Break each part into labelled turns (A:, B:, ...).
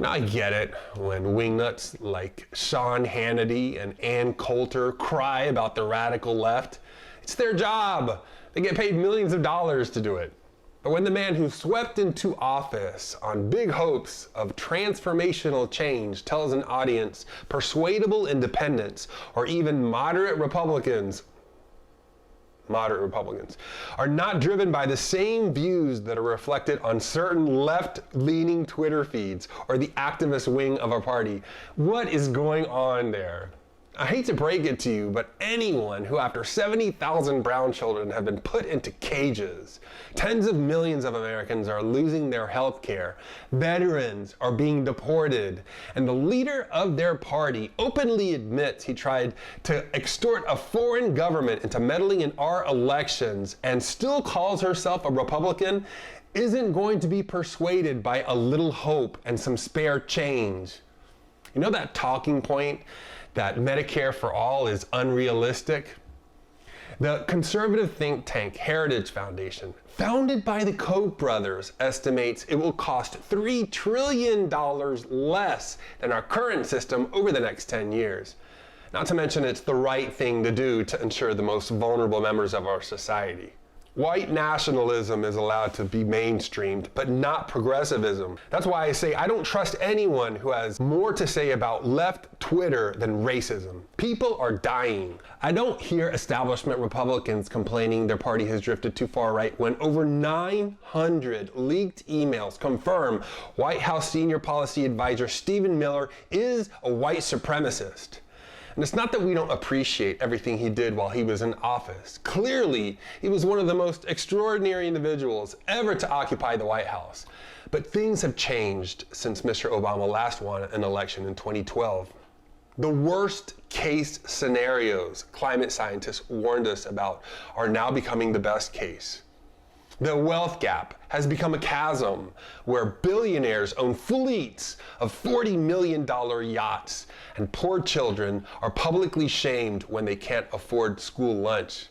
A: Now I get it when wingnuts like Sean Hannity and Anne Coulter cry about the radical left. It's their job. They get paid millions of dollars to do it. But when the man who swept into office on big hopes of transformational change tells an audience persuadable independents or even moderate Republicans are not driven by the same views that are reflected on certain left-leaning Twitter feeds or the activist wing of a party. What is going on there? I hate to break it to you, but anyone who after 70,000 brown children have been put into cages, tens of millions of Americans are losing their health care, veterans are being deported, and the leader of their party openly admits he tried to extort a foreign government into meddling in our elections and still calls herself a Republican, isn't going to be persuaded by a little hope and some spare change. You know that talking point that Medicare-For-All is unrealistic? The conservative think tank Heritage Foundation, founded by the Koch brothers, estimates it will cost $3 trillion less than our current system over the next 10 years. Not to mention it's the right thing to do to ensure the most vulnerable members of our society. White nationalism is allowed to be mainstreamed, but not progressivism. That's why I say I don't trust anyone who has more to say about left Twitter than racism. People are dying. I don't hear establishment Republicans complaining their party has drifted too far right when over 900 leaked emails confirm White House senior policy advisor Stephen Miller is a white supremacist. And it's not that we don't appreciate everything he did while he was in office. Clearly, he was one of the most extraordinary individuals ever to occupy the White House. But things have changed since Mr. Obama last won an election in 2012. The worst case scenarios climate scientists warned us about are now becoming the best case. The wealth gap has become a chasm where billionaires own fleets of $40 million yachts and poor children are publicly shamed when they can't afford school lunch.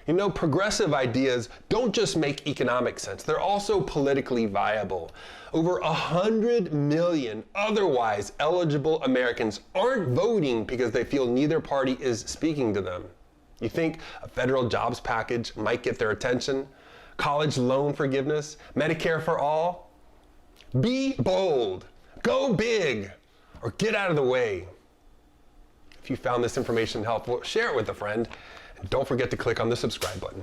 A: You know, progressive ideas don't just make economic sense, they're also politically viable. Over 100 million otherwise eligible Americans aren't voting because they feel neither party is speaking to them. You think a federal jobs package might get their attention? College loan forgiveness, Medicare-For-All? Be bold, go big, or get out of the way. If you found this information helpful, share it with a friend, and don't forget to click on the subscribe button.